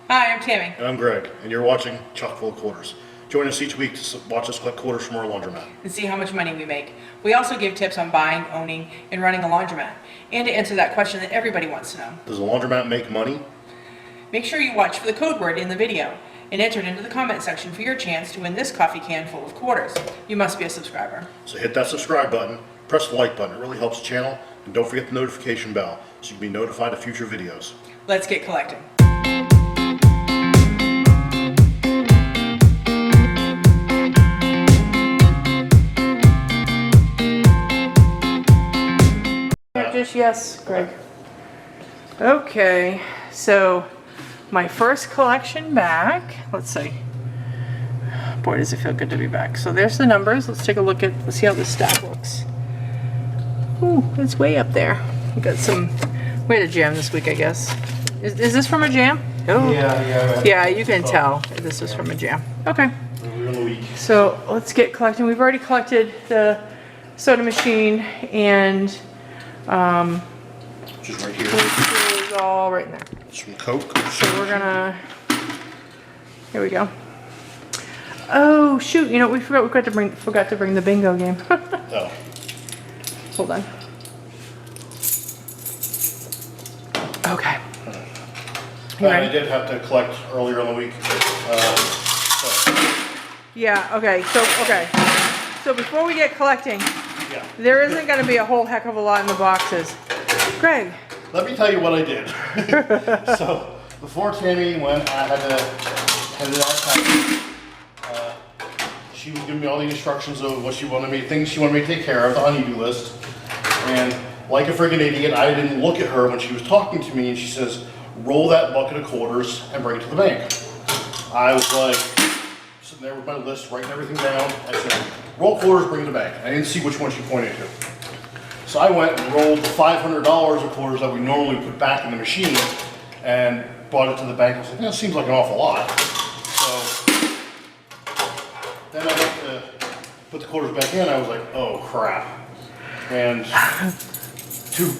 Hi, I'm Tammy. And I'm Greg, and you're watching Chock Full of Quarters. Join us each week to watch us collect quarters from our laundromat. And see how much money we make. We also give tips on buying, owning, and running a laundromat. And to answer that question that everybody wants to know. Does a laundromat make money? Make sure you watch for the code word in the video and enter it into the comment section for your chance to win this coffee can full of quarters. You must be a subscriber. So hit that subscribe button, press the like button, it really helps the channel, and don't forget the notification bell so you can be notified of future videos. Let's get collecting. Just yes, Greg. Okay, so my first collection back. Let's see. Boy, does it feel good to be back. So there's the numbers. Let's take a look at, let's see how this stack looks. Ooh, it's way up there. We got some, we had a jam this week, I guess. Is this from a jam? Oh. Yeah, you can tell this is from a jam. Okay. So let's get collecting. We've already collected the soda machine and just right here. It's all right in there. Some Coke. So we're gonna, here we go. Oh shoot, you know we forgot to bring the bingo game. Oh. Hold on. Okay. I did have to collect earlier in the week. Yeah, okay, so before we get collecting, there isn't going to be a whole heck of a lot in the boxes. Greg. Let me tell you what I did. So, before Tammy went, I had to head it out. She was giving me all the instructions of what she wanted me, things she wanted me to take care of, the honey-do list. And like a friggin' idiot, I didn't look at her when she was talking to me, and she says, roll that bucket of quarters and bring it to the bank. I was like, sitting there with my list, writing everything down. I said, roll quarters, bring it to the bank. I didn't see which one she pointed to. So I went and rolled the $500 of quarters that we normally put back in the machine and brought it to the bank. I was like, that seems like an awful lot. So then I went to put the quarters back in. I was like, oh crap. And too,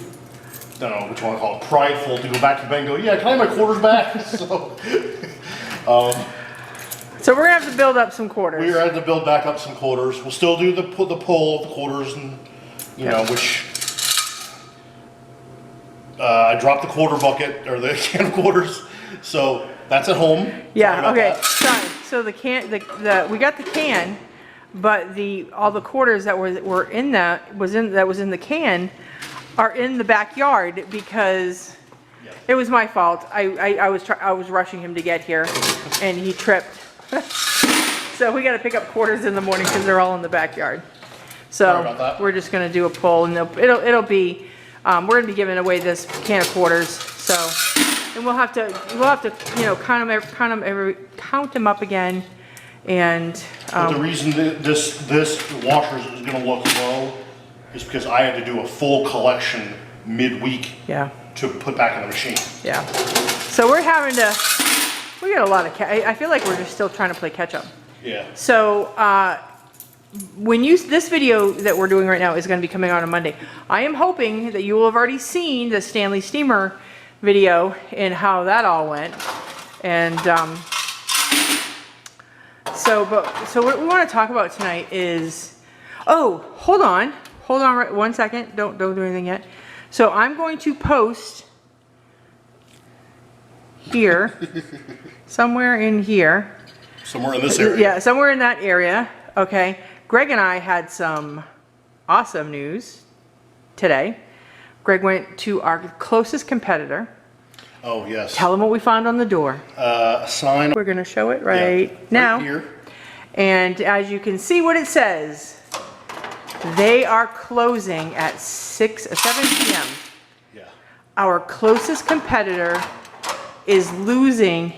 I don't know which one I call it, prideful to go back to the bank and go, yeah, can I have my quarters back? So we're gonna have to build up some quarters. We're gonna have to build back up some quarters. We'll still do the pull of the quarters, and you know, which I dropped the quarter bucket or the can of quarters, so that's at home. Yeah. Okay. Sorry. So the can, we got the can, but all the quarters that were in that was in the can are in the backyard because it was my fault. I was rushing him to get here, and he tripped. So we got to pick up quarters in the morning because they're all in the backyard. So we're just going to do a pull, and it'll be we're going to be giving away this can of quarters. So, and we'll have to you know count them up again, and but the reason this washer is going to look low is because I had to do a full collection midweek. Yeah. To put back in the machine. Yeah. So we're having to. We got a lot of I feel like we're just still trying to play catch up. Yeah. So this video that we're doing right now is going to be coming out on Monday. I am hoping that you will have already seen the Stanley Steamer video and how that all went. And so what we want to talk about tonight is, oh, hold on right 1 second. Don't do anything yet. So I'm going to post here, somewhere in here. Somewhere in this area. Yeah, somewhere in that area. Okay. Greg and I had some awesome news today. Greg went to our closest competitor. Oh, yes. Tell him what we found on the door. A sign. We're going to show it right now. Right here. And as you can see what it says, they are closing at 7 p.m. Yeah. Our closest competitor is losing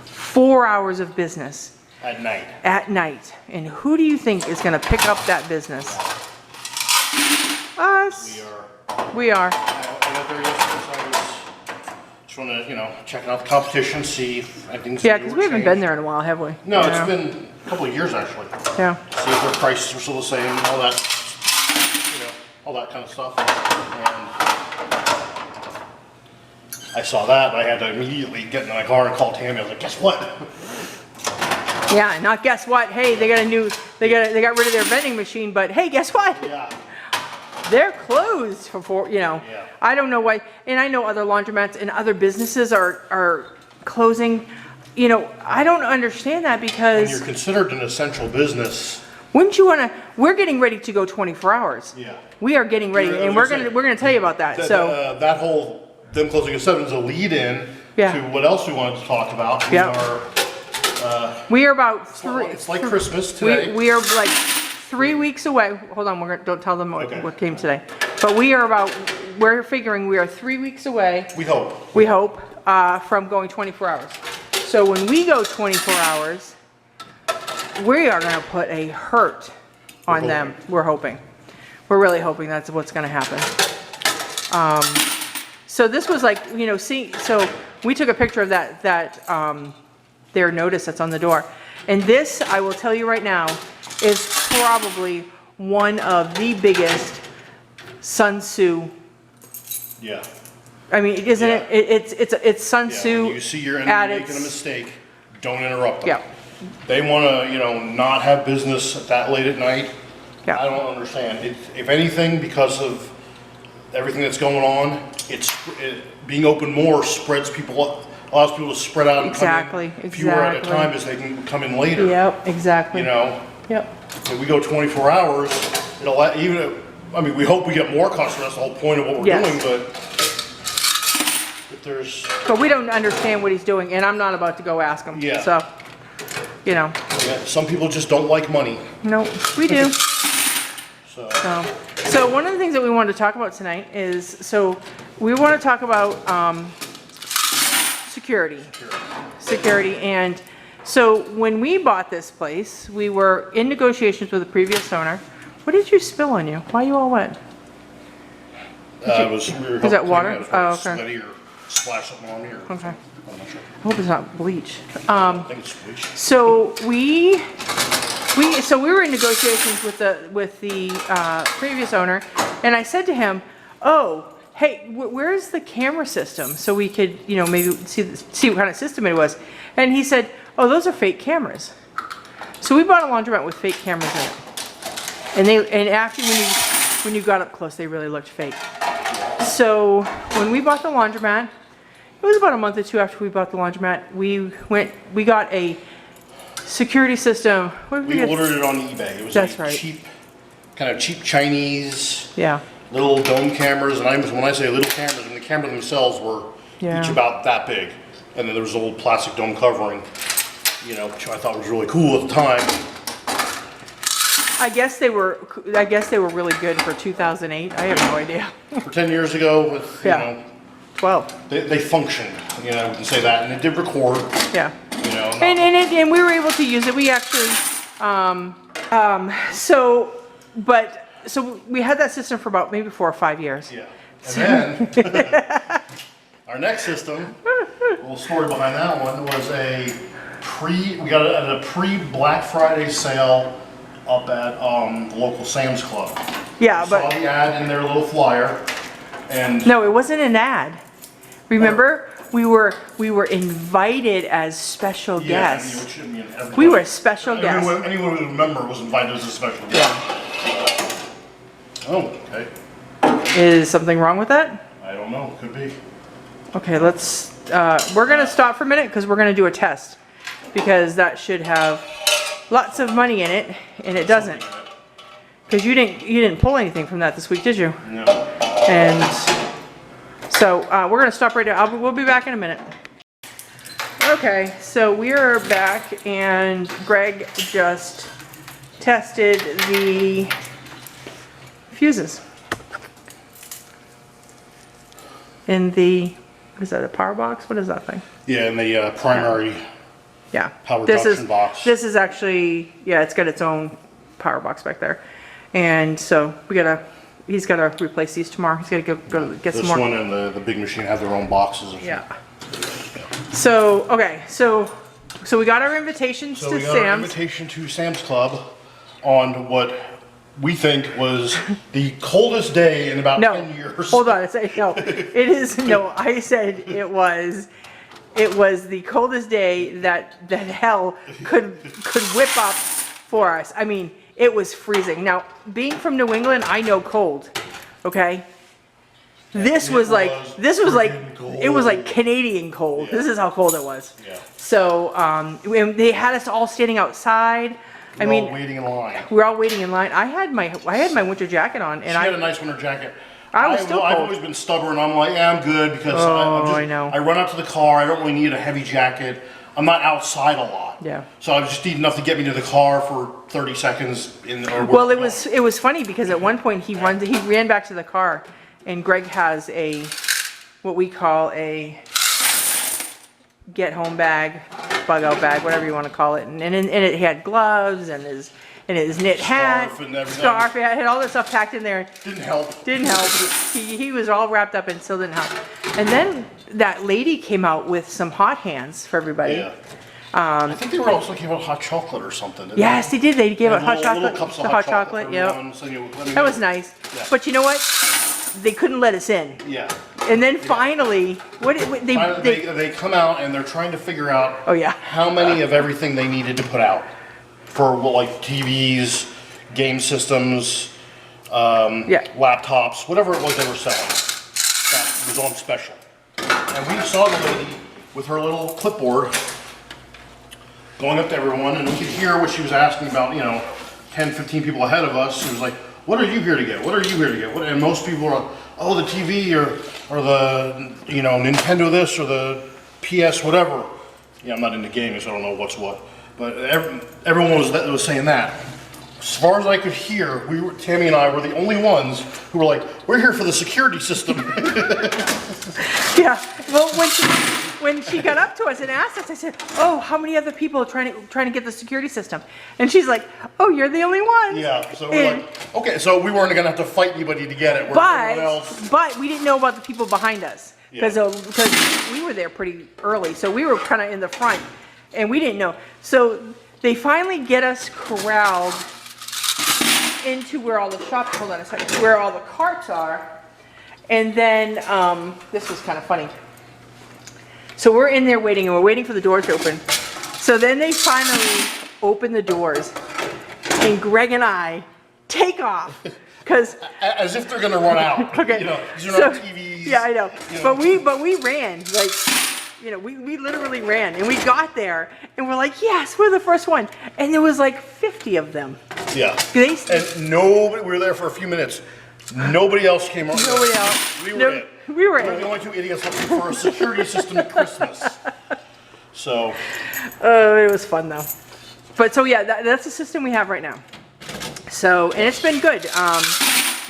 4 hours of business. At night. At night. And who do you think is going to pick up that business? Us. We are. I got there yesterday, so I was just want to, you know, checking out the competition, see if anything's. Yeah, because we haven't been there in a while, have we? No, it's been a couple of years actually. Yeah. See if their prices are still the same, all that, you know, all that kind of stuff. And I saw that, and I had to immediately get in my car and call Tammy. I was like, guess what? Yeah, not guess what? Hey, they got rid of their vending machine, but hey, guess what? Yeah. They're closed for Yeah. I don't know why, and I know other laundromats and other businesses are closing. I don't understand that When because you're considered an essential business. wouldn't you want to? We're getting ready to go 24 hours. Yeah. We are getting ready, and we're gonna tell you about that. So That whole them closing at 7 is a lead-in to what else we wanted to talk about. We are about three. It's like Christmas today. We are like 3 weeks away. Hold on, don't tell them what came today. But we're figuring we are 3 weeks away. We hope. We hope from going 24 hours. So when we go 24 hours, we are going to put a hurt on them. We're hoping. We're really hoping that's what's going to happen. So this was like, so we took a picture of their notice that's on the door. And this, I will tell you right now, is probably one of the biggest Sun Tzu. Yeah. I mean, isn't it? It's Sun Tzu. When you see your enemy making a mistake, don't interrupt them. Yeah. They want to, not have business that late at night. Yeah. I don't understand. If anything, because of everything that's going on, being open more spreads people, allows people to spread out and come in fewer at a time as they can come in later. Yep, exactly. Yep. If we go 24 hours, we hope we get more customers. That's the whole point of what we're doing, But we don't understand what he's doing, and I'm not about to go ask him. Yeah. So, Yeah, some people just don't like money. No, we do. So So one of the things that we wanted to talk about tonight is, we want to talk about security. And so when we bought this place, we were in negotiations with the previous owner. What did you spill on you? Why are you all wet? is that water? Oh, okay. Sweaty or splash something on me. Okay. I'm not sure. I hope it's not bleach. I think it's bleach. So we were in negotiations with the previous owner, and I said to him, "Oh, hey, where's the camera system so we could, maybe see what kind of system it was?" And he said, "Oh, those are fake cameras." So we bought a laundromat with fake cameras in it, and after when you got up close, they really looked fake. So when we bought the laundromat, it was about a month or two after we bought the laundromat. We got a security system. We ordered it on eBay. It was cheap Chinese. Yeah. Little dome cameras, and when I say little cameras, the cameras themselves were each about that big, and then there was a little plastic dome covering, which I thought was really cool at the time. I guess they were really good for 2008. I have no idea. For 10 years ago, with 12. They functioned. We can say that, and it did record. Yeah. And we were able to use it. We actually, so we had that system for about maybe 4 or 5 years. Yeah. And then our next system, a little story behind that one, was we got it at a pre-Black Friday sale up at the local Sam's Club. Yeah, saw the ad in their little flyer, and no, it wasn't an ad. Remember, we were invited as special guests. We were special guests. Anyone who was a member was invited as a special guest. Yeah. Oh, okay. Is something wrong with that? I don't know. Could be. Okay, we're gonna stop for a minute because we're gonna do a test, because that should have lots of money in it, and it doesn't. Because you didn't pull anything from that this week, did you? No. And so we're gonna stop right now. We'll be back in a minute. Okay, so we are back, and Greg just tested the fuses in the, what is that, a power box? What is that thing? Yeah, in the primary power reduction box. This is actually, it's got its own power box back there. And so he's got to replace these tomorrow. He's got to go get some more. This one and the big machine have their own boxes. Yeah. So, okay, so we got our invitations to So we got our Sam's. invitation to Sam's Club on what we think was the coldest day in about No, 10 years. hold on. No, it is, no, I said it was the coldest day that hell could whip up for us. I mean, it was freezing. Now, being from New England, I know cold, okay? This was like, freaking cold. it was like Canadian cold. Yeah. This is how cold it was. Yeah. So, and they had us all standing outside. I We're mean, all waiting in line. we were all waiting in line. I had my winter jacket on, and She had a nice winter jacket. I was still I've cold. always been stubborn. I'm like, yeah, I'm good because I know. I run out to the car. I don't really need a heavy jacket. I'm not outside a lot. Yeah. So I just need enough to get me to the car for 30 seconds. Well, it was funny because at one point he ran back to the car, and Greg has what we call a get home bag, bug out bag, whatever you want to call it, and it had gloves and his knit hat, Scarf and everything. scarf, yeah, had all this stuff packed in there. Didn't help. Didn't help. He was all wrapped up and still didn't help. And then that lady came out with some hot hands for everybody. Yeah. I think they were also giving out hot chocolate or something. Didn't Yes, they did. They gave out hot little chocolate. cups of The hot chocolate. for Yeah, everyone, so let me that know. was nice. Yeah. But you know what? They couldn't let us in. Yeah. And then finally, Finally, they come out and they're trying to figure out Oh, yeah. how many of everything they needed to put out for like TVs, game systems, laptops, whatever it was they were selling that was on special. And we saw the lady with her little clipboard going up to everyone, and we could hear what she was asking about, 10, 15 people ahead of us. She was like, what are you here to get? What are you here to get? And most people are, oh, the TV or the, Nintendo this or the PS whatever. Yeah, I'm not into gaming, so I don't know what's what. But everyone was saying that. As far as I could hear, Tammy and I were the only ones who were like, we're here for the security system. Yeah. Well, when she got up to us and asked us, I said, "Oh, how many other people are trying to get the security system?" And she's like, "Oh, you're the only one." Yeah. So we're like, okay, so we weren't gonna have to fight anybody to get it. But we didn't know about the people behind us because we were there pretty early, so we were kind of in the front, and we didn't know. So they finally get us corralled into where all the shops. Hold on a second. Where all the carts are. And then, this was kind of funny. So we're in there waiting, and we're waiting for the doors to open. So then they finally open the doors, and Greg and I take off. Because as if they're gonna run out. Okay. These are not TVs. Yeah, I know. But we ran, like, we literally ran, and we got there, and we're like, yes, we're the first one. And there was like 50 of them. Yeah. And nobody, we were there for a few minutes. Nobody else came over. Nobody else. We were it. We were the only two idiots looking for a security system at Christmas. So. Oh, it was fun though. But so yeah, that's the system we have right now. So, and it's been good.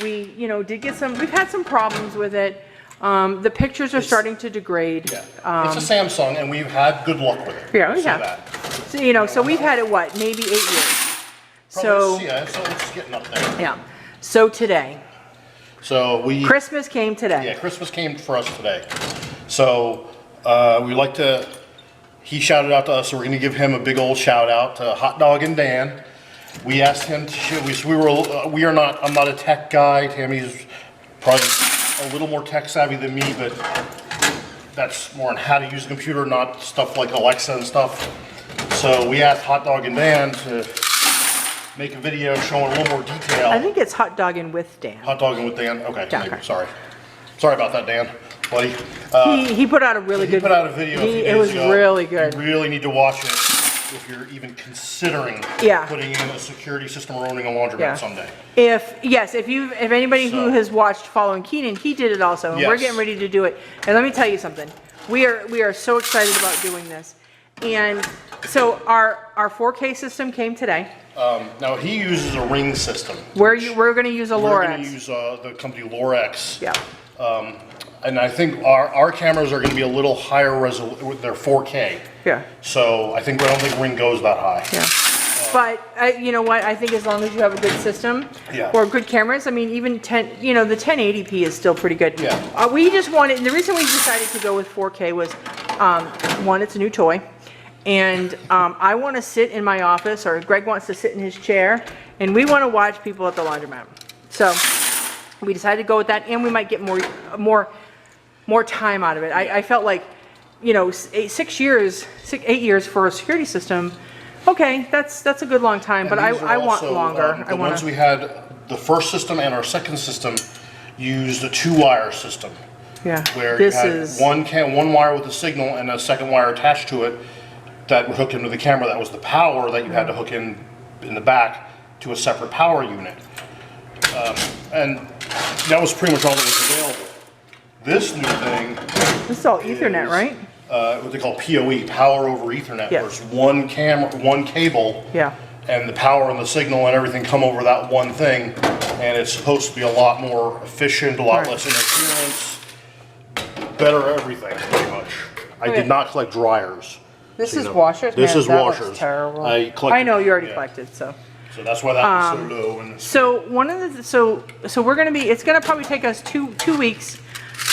We, did get we've had some problems with it. The pictures are starting to degrade. Yeah. It's a Samsung, and we've had good luck with it. Yeah, we have. So, so we've had it, what, maybe 8 years. Probably, so it's getting up there. Yeah. So today. So Christmas came today. Yeah, Christmas came for us today. So he shouted out to us, so we're going to give him a big old shout out to Hot Dog and Dan. We asked him to, I'm not a tech guy. Tammy's probably a little more tech savvy than me, but that's more on how to use a computer, not stuff like Alexa and stuff. So we asked Hot Dog and Dan to make a video showing a little more detail. I think it's Hot Dogging with Dan. Hot Dogging with Dan? Okay, Yeah, maybe. okay. Sorry about that, Dan, buddy. He put out a really good He put out a video a few It days was ago. really good. You really need to watch it if you're even considering putting in a security system or owning a laundromat someday. If anybody who has watched Following Keenan, he did it also, and we're getting ready to do it. And let me tell you something. We are so excited about doing this. And so our 4K system came today. Now he uses a Ring system. We're going to use a We're Lorex. going to use the company Lorex. Yeah. And I think our cameras are going to be a little higher resolution. They're 4K. Yeah. So I don't think Ring goes that high. Yeah. But you know what? I think as long as you have a good system or good cameras, I mean, even the 1080p is still pretty good. Yeah. We just wanted, and the reason we decided to go with 4K was, one, it's a new toy. And I want to sit in my office, or Greg wants to sit in his chair And we want to watch people at the laundromat. So we decided to go with that, and we might get more time out of it. I felt like, you know, 8 years for a security system. Okay, that's a good long time, but And these are I want also, longer. The ones we had, the first system and our second system used a 2-wire system. Yeah, Where this you had is one wire with a signal and a second wire attached to it that would hook into the camera. That was the power that you had to hook in the back to a separate power unit. And that was pretty much all that was available. This new thing, this is all Ethernet, right? what they call PoE, power over Ethernet, Yeah. where it's one cable, Yeah. and the power and the signal and everything come over that one thing, and it's supposed to be a lot more efficient, a lot Right. less interference, better everything, pretty much. I Okay. did not collect dryers. This so you is know. washers? This Man, is that looks washers. terrible. I collected, I know you already yeah. collected, so. So that's why that was so low. And So one of the, so we're gonna be, it's gonna probably take us two weeks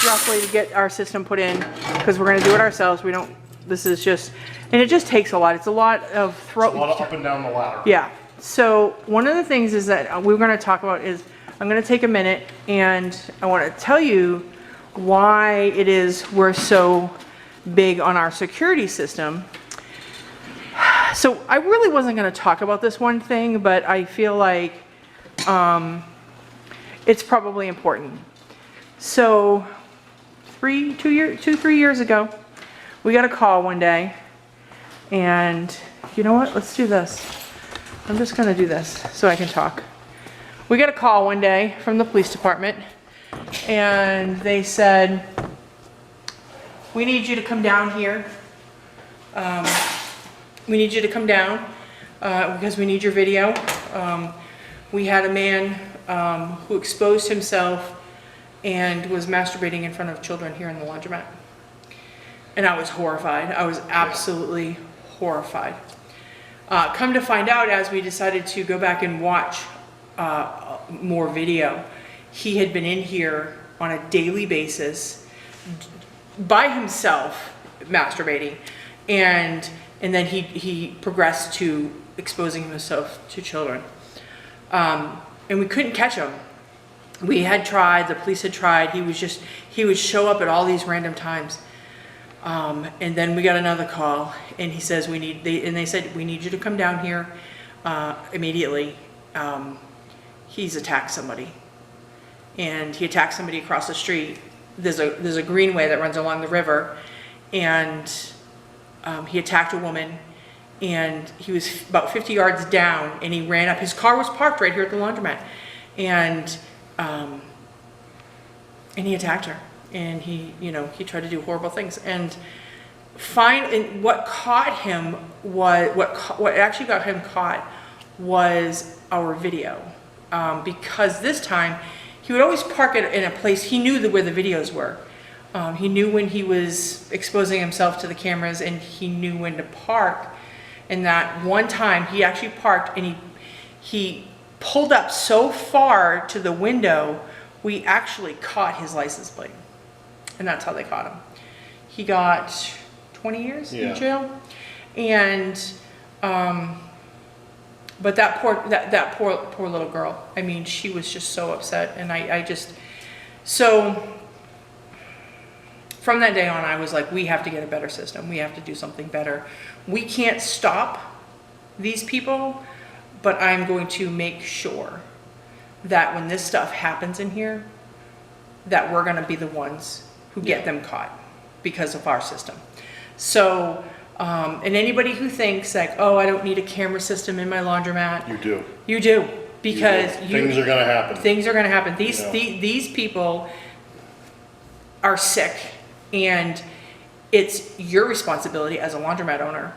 roughly to get our system put in, because we're gonna do it ourselves. We don't, this is just, and it just takes a lot. It's a lot of throat. a lot of up and down the ladder. Yeah. So one of the things is that we're going to talk about is, I'm going to take a minute and I want to tell you why it is we're so big on our security system. So I really wasn't going to talk about this one thing, but I feel like it's probably important. So 3 years ago, we got a call one day, and you know what? Let's do this. I'm just gonna do this so I can talk. We got a call one day from the police department, and they said, we need you to come down here. We need you to come down because we need your video. We had a man who exposed himself and was masturbating in front of children here in the laundromat. And I was horrified. I was absolutely horrified. Come to find out, as we decided to go back and watch more video, he had been in here on a daily basis by himself masturbating, and then he progressed to exposing himself to children. And we couldn't catch him. We had tried, the police had tried, he would show up at all these random times. And then we got another call, and he says, they said, we need you to come down here immediately. He's attacked somebody, and he attacked somebody across the street. There's a greenway that runs along the river, and he attacked a woman, and he was about 50 yards down, and he ran up. His car was parked right here at the laundromat, and he attacked her. And he tried to do horrible things. And what caught him was, what actually got him caught was our video. Because this time, he would always park it in a place, he knew where the videos were. He knew when he was exposing himself to the cameras, and he knew when to park. And that one time, he actually parked, and he pulled up so far to the window, we actually caught his license plate. And that's how they caught him. He got 20 years in jail. And, but that poor little girl, I mean, she was just so upset. And so from that day on, I was like, we have to get a better system. We have to do something better. We can't stop these people, but I'm going to make sure that when this stuff happens in here, that we're gonna be the ones who get them caught because of our system. So, and anybody who thinks like, oh, I don't need a camera system in my laundromat. You do. You do, because things are gonna happen. Things are gonna happen. These people are sick, and it's your responsibility as a laundromat owner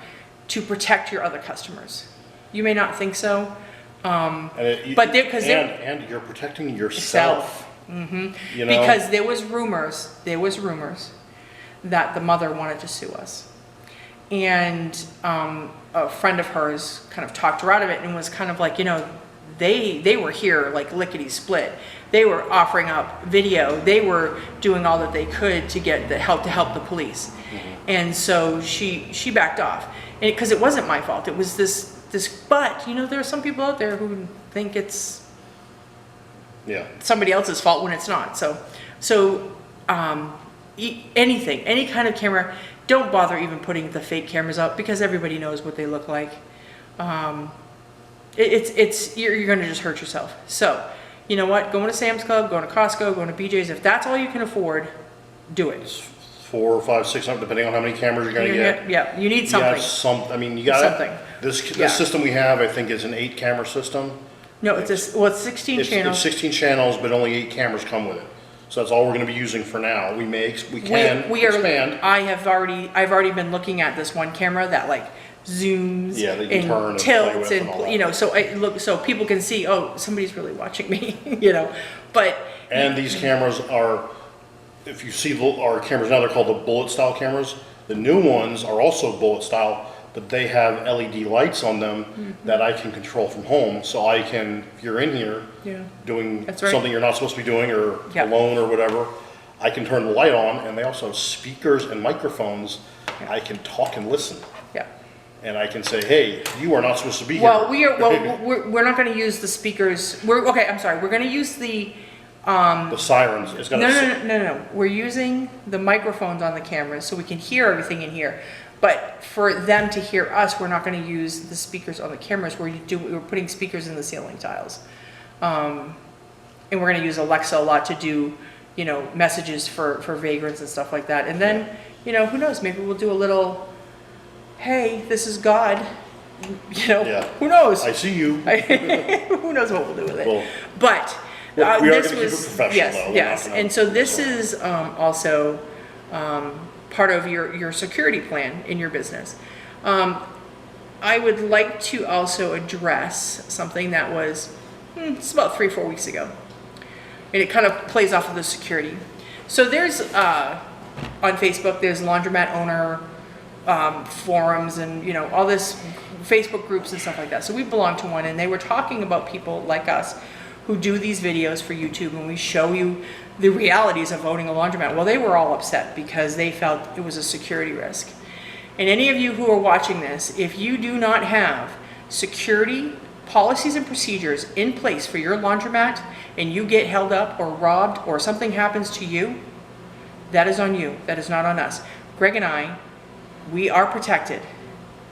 to protect your other customers. You may not think so, but and you're protecting yourself. Mm-hmm. You know? Because there was rumors that the mother wanted to sue us, and a friend of hers kind of talked her out of it and was kind of like, they were here like lickety split. They were offering up video. They were doing all that they could to get the help the police, and so she backed off, and because it wasn't my fault. It was this but you know, there are some people out there who think it's Yeah. somebody else's fault when it's not. Anything, any kind of camera, don't bother even putting the fake cameras up because everybody knows what they look like. You're going to just hurt yourself. So, you know what? Going to Sam's Club, going to Costco, going to BJ's, if that's all you can afford, do it. 4 or 5, 600, depending on how many cameras you're gonna get. Yeah, you need something. I mean, you got Something. This Yeah. system we have, I think, is an 8-camera system. No, it's 16 It's channels. 16 channels, but only 8 cameras come with it. So that's all we're gonna be using for now. We can expand. I've already been looking at this one camera that like zooms Yeah, that you can turn and and play tilts with and all that. you know, so people can see, oh, somebody's really watching me, you know. But And these cameras are, if you see our cameras now, they're called the bullet style cameras. The new ones are also bullet style, but they have LED lights on them that I can control from home. So I can, if you're in here doing That's right. something you're not supposed to be doing or Yeah. alone or whatever, I can turn the light on, and they also have speakers and microphones. Yeah. I can talk and listen. yeah. And I can say, hey, you are not supposed to be Well, here. we're not going to use the speakers. We're going to use the The sirens, it's got no. We're using the microphones on the cameras so we can hear everything in here. But for them to hear us, we're not going to use the speakers on the cameras. We're putting speakers in the ceiling tiles, and we're going to use Alexa a lot to do, you know, messages for vagrants and stuff like that. And then, you know, who knows? Maybe we'll do a little, hey, this is God. You know, Yeah. who knows? I see you. Who knows what we'll do with it? Well, But we are this gonna keep it was professional, yes, though. We're yes. not gonna- And so this is also part of your security plan in your business. I would like to also address something that was it's about 3 or 4 weeks ago, and it kind of plays off of the security. So there's on Facebook, there's laundromat owner forums and, you know, all this Facebook groups and stuff like that. So we belong to one, and they were talking about people like us who do these videos for YouTube, and we show you the realities of owning a laundromat. Well, they were all upset because they felt it was a security risk. And any of you who are watching this, if you do not have security policies and procedures in place for your laundromat, and you get held up or robbed or something happens to you, that is on you. That is not on us. Greg and I, we are protected.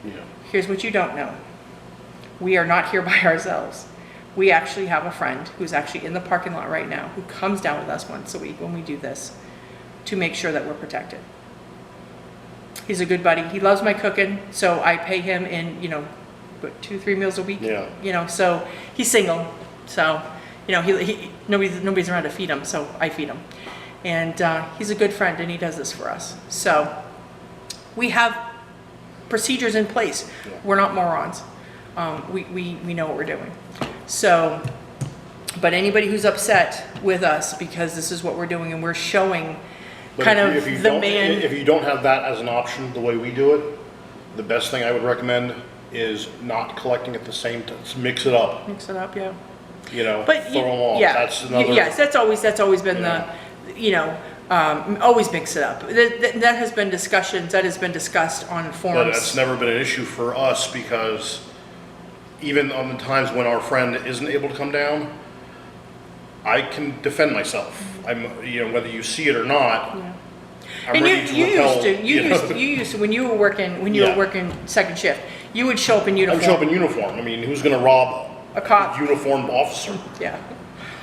Yeah. Here's what you don't know. We are not here by ourselves. We actually have a friend who's actually in the parking lot right now who comes down with us once a week when we do this to make sure that we're protected. He's a good buddy. He loves my cooking, so I pay him in, you know, 2-3 meals a week. Yeah. You know, so he's single, so, you know, nobody's around to feed him, so I feed him. And he's a good friend, and he does this for us. So we have procedures in place. Yeah. We're not morons. We know what we're doing. So, but anybody who's upset with us because this is what we're doing and we're showing But kind if of you the don't- man. If you don't have that as an option, the way we do it, the best thing I would recommend is not collecting at the same time. Mix it up, Mix it up, yeah. you know, But throw them off. yeah, That's another. yes, that's always been Yeah. the, you know, always mix it up. That has been discussed on But forums. it's never been an issue for us because even on the times when our friend isn't able to come down, I can defend myself. I'm, you know, whether you see it or not, Yeah. I'm And ready to repel. you used to when you were working second shift, you would show up in I'm uniform. show up in uniform. I mean, who's going to rob A cop. uniformed officer? Yeah.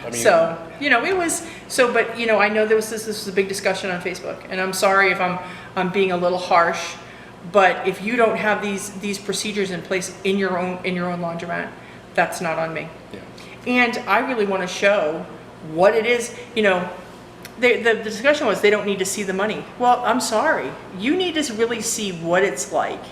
I mean, So, you know, it was, so, but, you know, I know this was a big discussion on Facebook, and I'm sorry if I'm being a little harsh, but if you don't have these procedures in place in your own laundromat, that's not on me. yeah. And I really want to show what it is, you know, the discussion was they don't need to see the money. Well, I'm sorry. You need to really see what it's like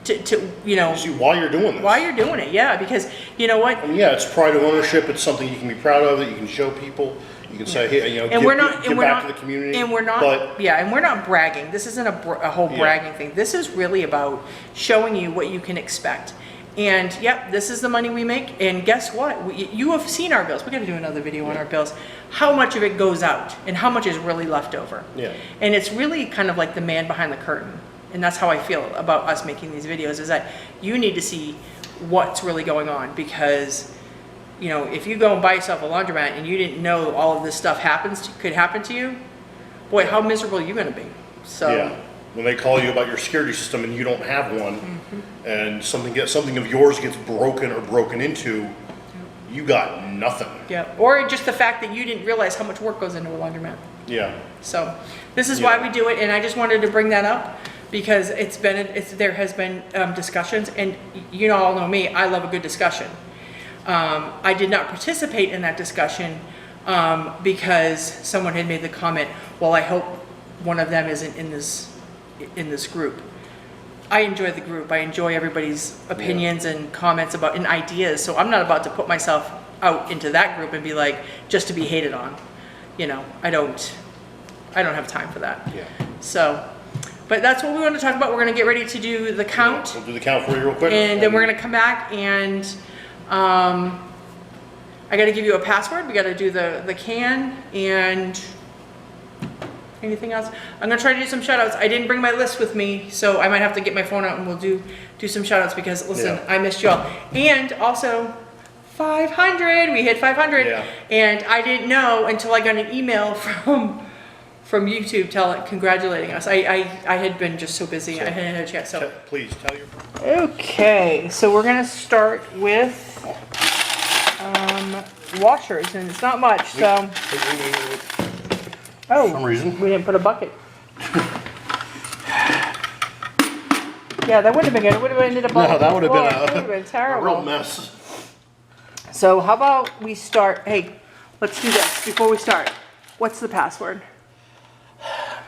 to you know, See why you're doing this. why you're doing it. Yeah, because you know what? And yeah, it's pride of ownership. It's something you can be proud of, that you can show people. You can say, hey, you know, And give back to the community. And we're not, But yeah, and we're not bragging. This isn't a whole Yeah. bragging thing. This is really about showing you what you can expect. And yep, this is the money we make. And guess what? You have seen our bills. We're going to do another video on our bills. How much of it goes out and how much is really left over. Yeah. And it's really kind of like the man behind the curtain. And that's how I feel about us making these videos, is that you need to see what's really going on, because, you know, if you go and buy yourself a laundromat and you didn't know all of this stuff could happen to you, boy, how miserable are you gonna be? So. Yeah. When they call you about your security system and you don't have one, and something of yours gets broken or broken into, you got nothing. Yeah, or just the fact that you didn't realize how much work goes into a laundromat. Yeah. So this is why we do it, and I just wanted to bring that up because there has been discussions, and you all know me, I love a good discussion. I did not participate in that discussion because someone had made the comment, well, I hope one of them isn't in this group. I enjoy the group. I enjoy everybody's opinions and comments and ideas. So I'm not about to put myself out into that group and be like, just to be hated on. You know, I don't have time for that. Yeah. So, but that's what we want to talk about. We're going to get ready to do the count. We'll do the count for you real quick. And then we're going to come back and I got to give you a password. We got to do the can and anything else. I'm going to try to do some shout outs. I didn't bring my list with me, so I might have to get my phone out and we'll do some shout outs because, listen, I missed y'all. And also, 500. We hit 500. Yeah. And I didn't know until I got an email from YouTube congratulating us. I had been just so busy. I hadn't had a chance. So Please tell your. okay, so we're gonna start with washers, and it's not much. So For some reason. we didn't put a bucket. Yeah, that would have been good. It would have ended up. No, that would have been a terrible. real mess. So how about we start? Hey, let's do this before we start. What's the password?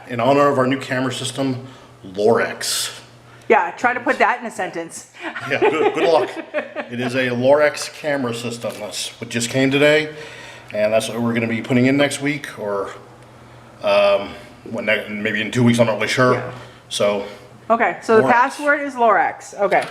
In honor of our new camera system, Lorex. Yeah, try to put that in a sentence. Yeah, good luck. It is a Lorex camera system. That's what just came today, and that's what we're going to be putting in next week, or maybe in 2 weeks. I'm not really sure. Yeah. So. Okay, so the Lorex. password is Lorex. Okay.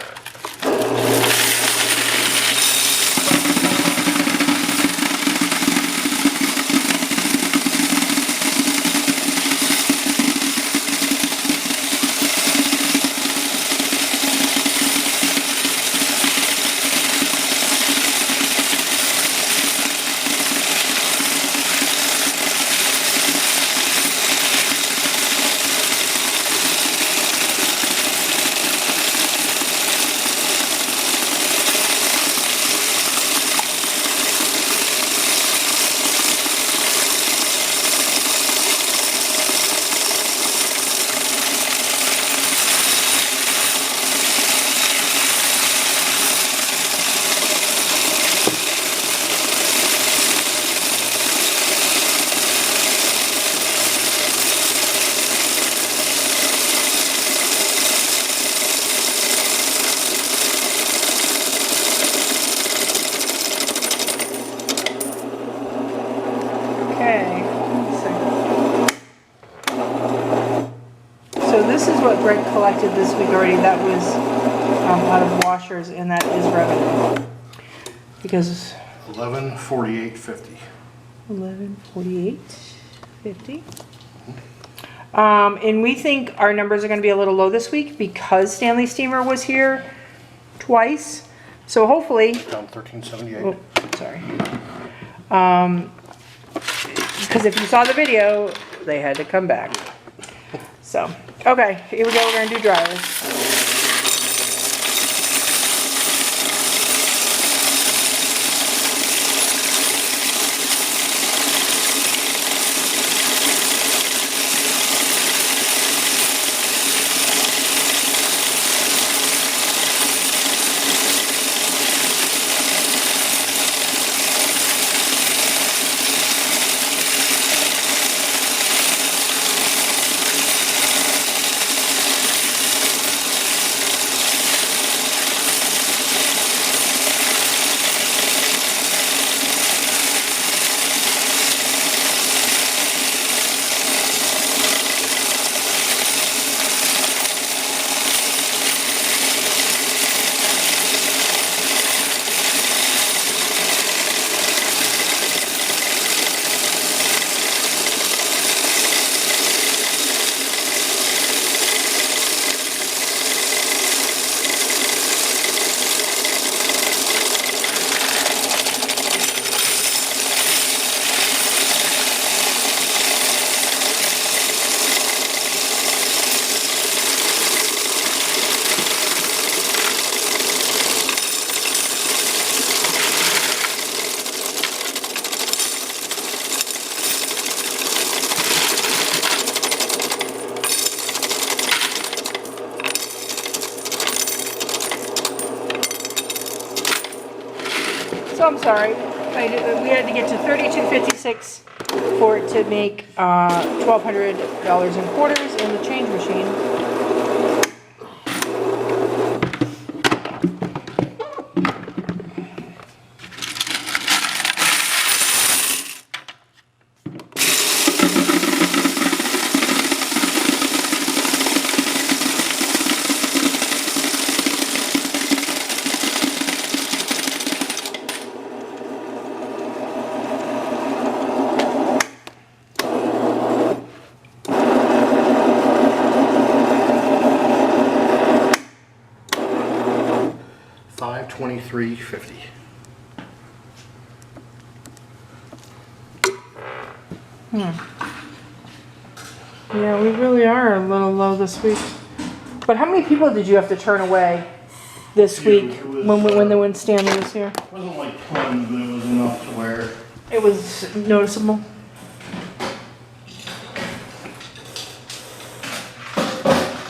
Okay. So this is what Greg collected this week already. That was out of washers, and that is revenue. Because 1148.50. 1148.50. And we think our numbers are going to be a little low this week because Stanley Steamer was here twice. So hopefully, Down 1378. oh, sorry. Because if you saw the video, they had to come back. So, okay, here we go. We're going to do dryers. I'm sorry. We had to get to 32.56 for it to make $1,200 in quarters in the change machine. $523.50. Yeah, we really are a little low this week. But how many people did you have to turn away this week It was, when Stanley was here? It wasn't like tons, but it was enough to where. It was noticeable.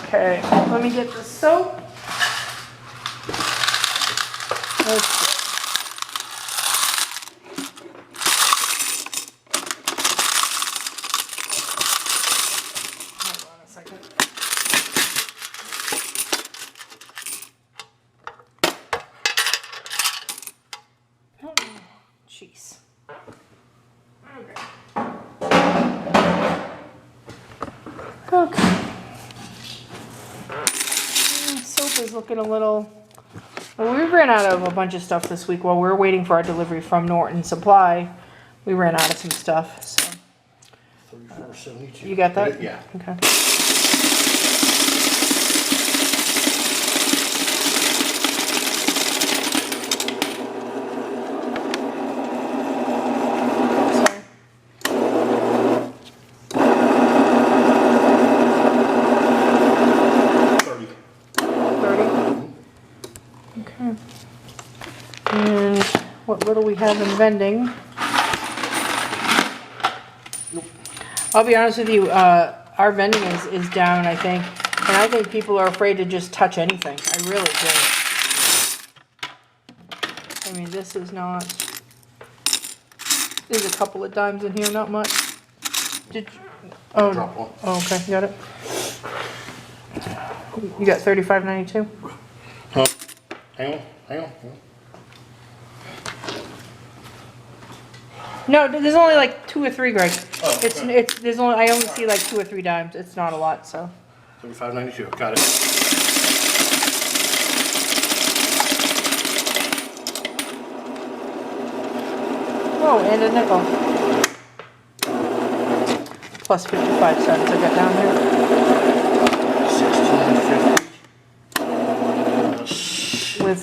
Okay, let me get the soap. Let's see. Hold on a second. Oh, jeez. Okay. Okay. Soap is looking a little. Well, we ran out of a bunch of stuff this week while we were waiting for our delivery from Norton Supply. We ran out of some stuff. So. $34.72. You got that? Yeah. Okay. Sorry. 30. Okay. And what little we have in vending. I'll be honest with you, our vending is down, I think. And I think people are afraid to just touch anything. I really do. I mean, this is not... There's a couple of dimes in here, not much. Did you... Oh, Drop one. oh, okay, got it. You got $35.92? Huh? Hang on. No, there's only like 2 or 3, Greg. Oh, It's okay. there's only, I only see like 2 or 3 dimes. It's not a lot, so. $35.92. Got it. Oh, and a nickel. Plus 55 cents I got down here. $16.50. With,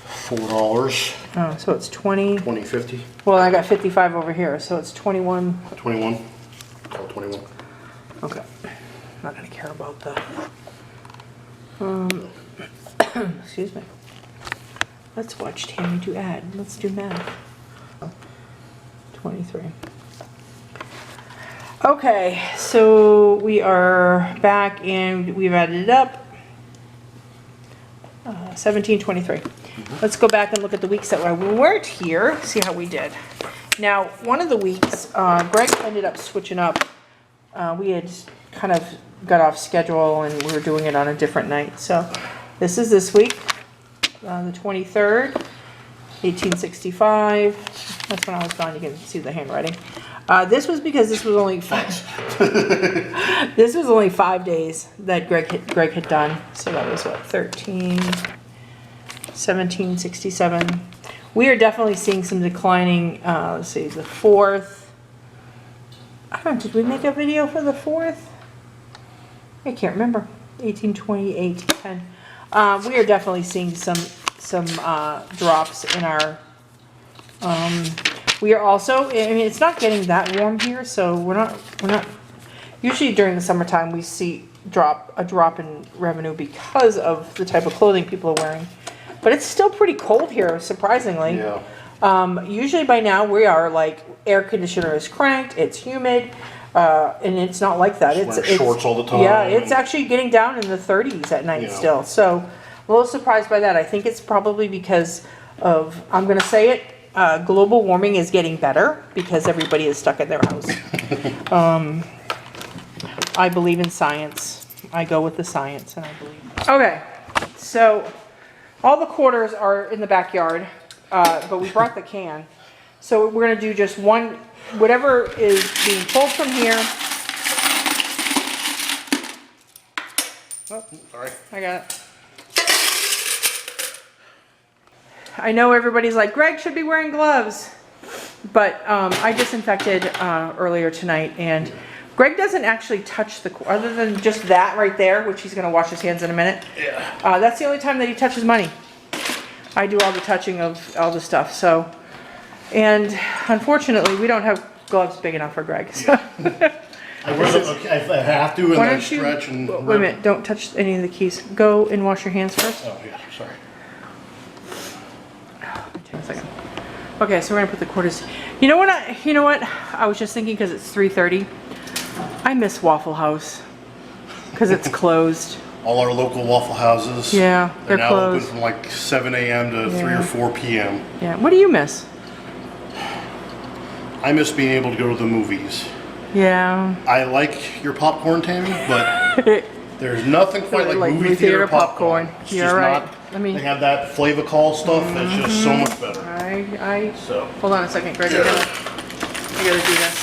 $4. oh, so it's 20. $20.50. Well, I got 55 over here, so it's 21. 21. Call 21. Okay. Not gonna care about that. Excuse me. Let's watch Tammy do add. Let's do math. 23. Okay, so we are back and we've added it up. 1723. Let's go back and look at the weeks that we weren't here, see how we did. Now, one of the weeks, Greg ended up switching up. We had kind of got off schedule and we were doing it on a different night. So this is this week, the 23rd, 1865. That's when I was gone. You can see the handwriting. This was because this was only this was only 5 days that Greg had done. So that was what, 1767. We are definitely seeing some declining. Let's see, the 4th. I don't know, did we make a video for the 4th? I can't remember. 1828, 10. We are definitely seeing some drops in our. We are also. I mean, it's not getting that warm here, so we're not. Usually during the summertime, we see a drop in revenue because of the type of clothing people are wearing. But it's still pretty cold here, surprisingly. Yeah. Usually by now we are like air conditioner is cranked, it's humid, and it's not like that. Just wear shorts all the time. Yeah, it's actually getting down in the 30s at night Yeah. still. So a little surprised by that. I think it's probably because I'm gonna say it, global warming is getting better because everybody is stuck in their house. I believe in science. I go with the science and I believe. Okay, so all the quarters are in the backyard, but we brought the can. So we're gonna do just one, whatever is being pulled from here. Oh, Sorry. I got it. I know everybody's like, Greg should be wearing gloves, but I disinfected earlier tonight, and Greg doesn't actually touch the, other than just that right there, which he's gonna wash his hands in a minute. Yeah. That's the only time that he touches money. I do all the touching of all the stuff, so. And unfortunately, we don't have gloves big enough for Greg, so. I wear them, okay, if I have to, and Why then don't you, stretch and. wait a minute, don't touch any of the keys. Go and wash your hands first. Oh, yeah, sorry. Take a second. Okay, so we're gonna put the quarters. You know what? I was just thinking because it's 3:30. I miss Waffle House because it's closed. All our local Waffle Houses. Yeah, they're now closed. open from like 7 a.m. to 3 Yeah. or 4 p.m. Yeah. What do you miss? I miss being able to go to the movies. Yeah. I like your popcorn, Tammy, but there's nothing quite like movie theater popcorn. It's You're just right. not. Let me. They have that Flavacol stuff. That's just so much better. I. So. Hold on a second, Greg. I gotta do this.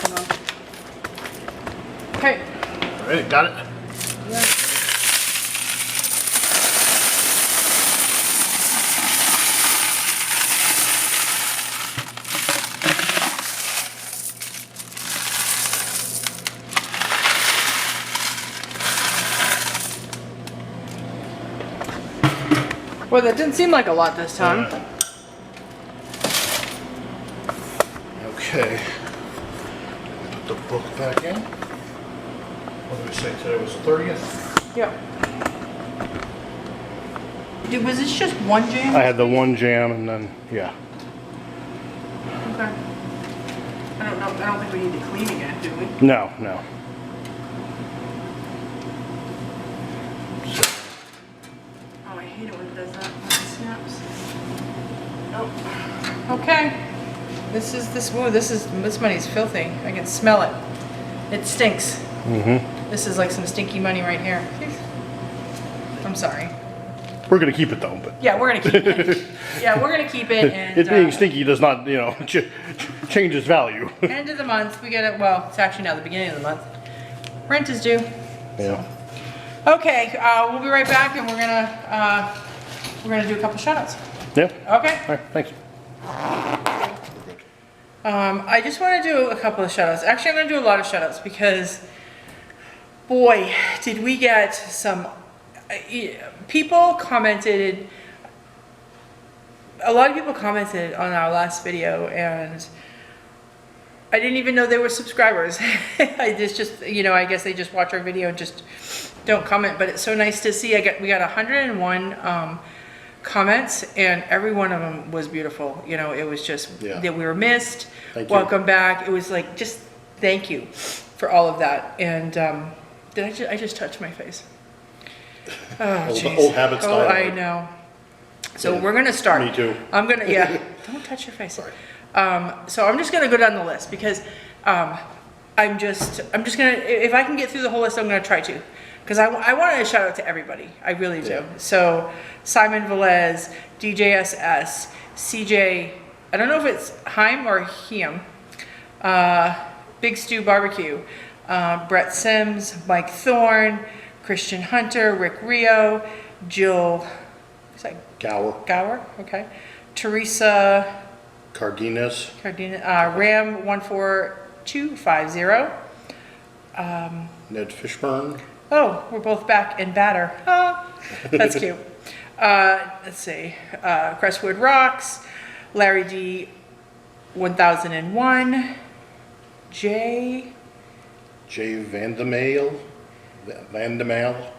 Hold on. Okay. All right, got it. Yeah. Well, that didn't seem like a lot this time. Okay. Put the book back in. What did we say today was the 30th? Yeah. Dude, was this just one jam? I had the one jam and then, yeah. Okay. I don't know. I don't think we need to clean again, do we? No, no. Oh, I hate it when it does that. When it snaps. Nope. Okay. This money's filthy. I can smell it. It stinks. Mm-hmm. This is like some stinky money right here. I'm sorry. We're gonna keep it though, but. Yeah, we're gonna keep it. Yeah, we're gonna keep it. And It being stinky does not, you know, change its value. end of the month, we get it. Well, it's actually now the beginning of the month. Rent is due. Yeah. Okay, we'll be right back, and we're gonna do a couple shoutouts. Yeah. Okay. All right, thanks. I just want to do a couple of shoutouts. Actually, I'm going to do a lot of shoutouts because, boy, did we get some people commented. A lot of people commented on our last video, and I didn't even know they were subscribers. I just you know, I guess they just watch our video and just don't comment. But it's so nice to see. We got 101 comments, and every one of them was beautiful. You know, it was just that we were missed. Thank you. Welcome back. It was like, just thank you for all of that. And did I just touch my face? Oh, Old habits die Oh, I hard. know. So Yeah, we're gonna start. me too. I'm gonna, yeah. Don't touch your face. Sorry. So I'm just gonna go down the list because I'm just gonna, if I can get through the whole list, I'm gonna try to. Because I wanted to shout out to everybody. I really do. Yeah. So Simon Velez, DJSS, CJ, I don't know if it's Heim or Heim, Big Stew Barbecue, Brett Sims, Mike Thorne, Christian Hunter, Rick Rio, Jill, is that Gower? Okay. Teresa Cardenas. Ram 14250. Ned Fishburne. Oh, we're both back in batter. Ah, that's cute. Let's see. Crestwood Rocks, Larry D 1001, Jay Vandemale.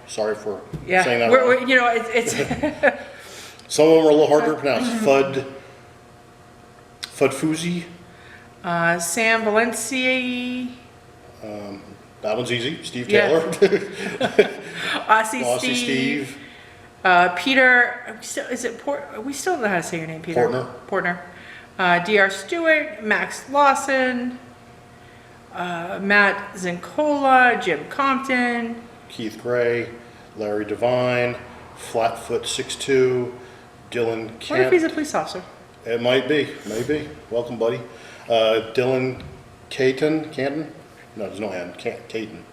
Sorry for Yeah, saying that we're, wrong. you know, it's Some of them are a little harder to pronounce. Fudfoozy. Sam Valencia, That one's easy. Steve Yeah. Taylor. Aussie Bossy Steve, Steve. Peter, we still don't know how to say your name, Peter. Portner. DR Stewart, Max Lawson, Matt Zincola, Jim Compton, Keith Gray, Larry Devine, Flatfoot 62, Dylan Kent. What if he's a police officer? It might be. Welcome, buddy. Dylan Canton? No, there's no N. Caton.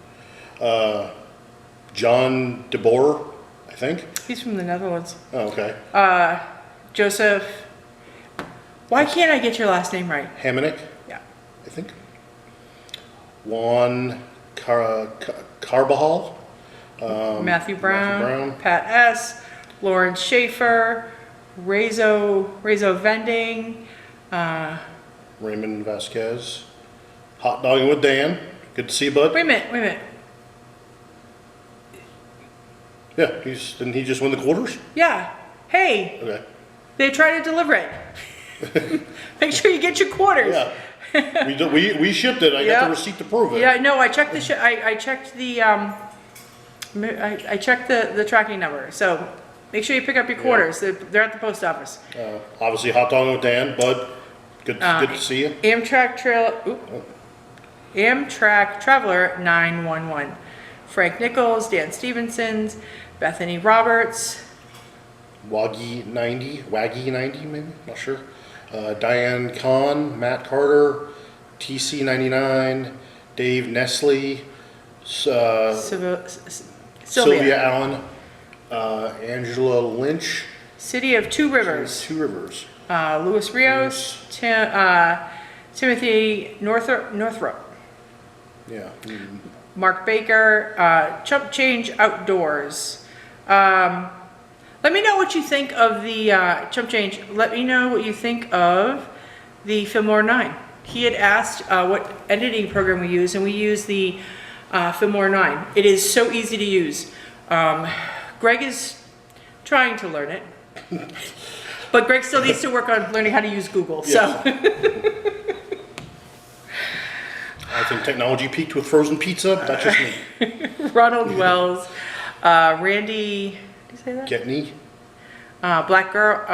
John DeBoer, I think. He's from the Netherlands. Oh, okay. Joseph. Why can't I get your last name right? Hamonic, Yeah. I think. Juan Carbajal. Matthew Brown, Pat S., Lawrence Schaefer, Rezo Vending, Raymond Vasquez. Hot Dogging with Dan. Good to see you, bud. Wait a minute. Yeah, didn't he just win the quarters? Yeah. Hey, Okay. they tried to deliver it. Make sure you get your quarters. Yeah. we shipped it. I got Yeah. the receipt to prove it. Yeah, no, I checked I checked the I checked the tracking number. So make sure you pick up your quarters. They're at the post office. Obviously, Hot Dogging with Dan, bud. Good to see you. Amtrak Traveler 911. Frank Nichols, Dan Stevensons, Bethany Roberts, Waggy 90, maybe, not sure. Diane Kahn, Matt Carter, TC 99, Dave Nestle, Sylvia Allen, Angela Lynch. City of Two Rivers. Louis Rios, Timothy Northrop. Yeah. Mark Baker, Chump Change Outdoors. Let me know what you think of the Chump Change. Let me know what you think of the Filmora 9. He had asked what editing program we use, and we use the Filmora 9. It is so easy to use. Greg is trying to learn it, but Greg still needs to work on learning how to use Google. Yes. So. I think technology peaked with frozen pizza. That's just me. Ronald Wells, Randy, did you say that? Getney. Black Girl.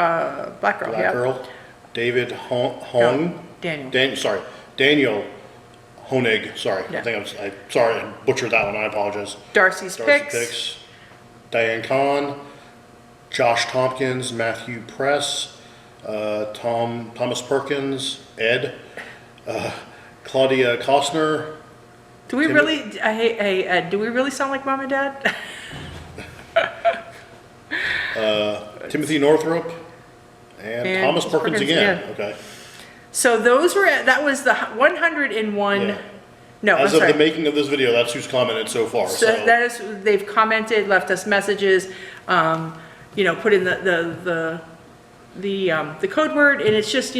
David Hong. Daniel Honig. Sorry, Yeah. I butchered that one. I apologize. Darcy's Picks. Diane Kahn, Josh Tompkins, Matthew Press, Thomas Perkins, Ed, Claudia Costner. Do we really? Hey, Ed, do we really sound like mom and dad? Timothy Northrop, and Thomas Perkins again. Okay. So that was the 101. Yeah. No, As I'm of sorry. the making of this video, that's who's commented so far. So that is, they've commented, left us messages, put in the code word, and it's just,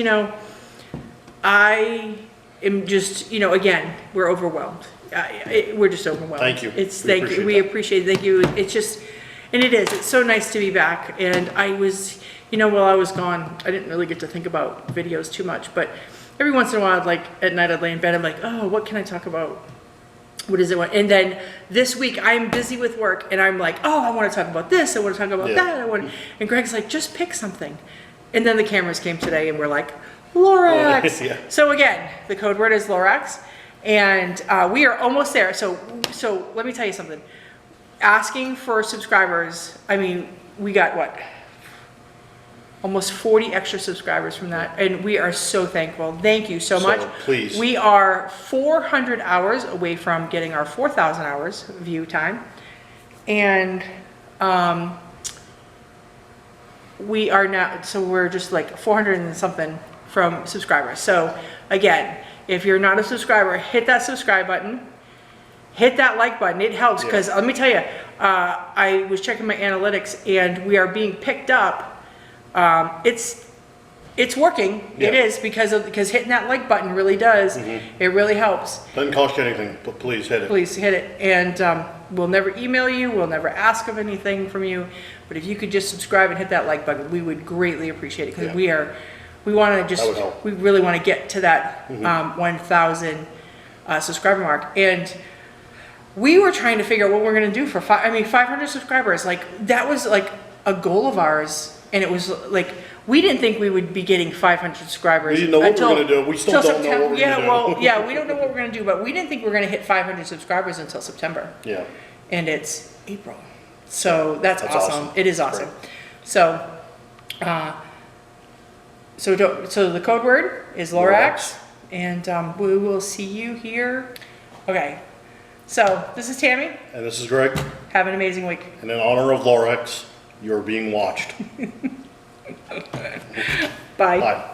I am just, again, we're overwhelmed. We're just overwhelmed. Thank you. Thank you. We appreciate it. Thank you. It's just, and it is. It's so nice to be back. And I was, while I was gone, I didn't really get to think about videos too much, but every once in a while, like at night I'd lay in bed, I'm like, oh, what can I talk about? What is it? And then this week I'm busy with work and I'm like, oh, I want to talk about this. I want to talk about that. And Greg's like, just pick something. And then the cameras came today and we're like, Lorax. Yeah. So again, the code word is Lorax. And we are almost there. So let me tell you something. Asking for subscribers, I mean, we got what? Almost 40 extra subscribers from that, and we are so thankful. Thank you so much. Please. We are 400 hours away from getting our 4,000 hours view time, and we are now, so we're just like 400 and something from subscribers. So again, if you're not a subscriber, hit that subscribe button. Hit that like button. It helps because let me tell you, I was checking my analytics and we are being picked up. It's working. Yeah. It is because hitting that like button really does. It really helps. Doesn't cost you anything, but please hit it. Please hit it. And we'll never email you. We'll never ask of anything from you. But if you could just subscribe and hit that like button, we would greatly appreciate it because we want to just, That would help. we really want to get to that 1,000 subscriber mark. And we were trying to figure out what we're going to do for 500 subscribers. Like that was like a goal of ours, and it was like, we didn't think we would be getting 500 subscribers. We didn't know what we were until- gonna do. We still till don't know what we're yeah, gonna do. well, yeah, we don't know what we're gonna do, but we didn't think we were gonna hit 500 subscribers until September. Yeah. And it's April. So that's That's awesome. awesome. It is That's awesome. So, so the code word is Lorax, and we will see you here. Okay. So this is Tammy. And this is Greg. Have an amazing week. And in honor of Lorax, you're being watched. Bye. Bye.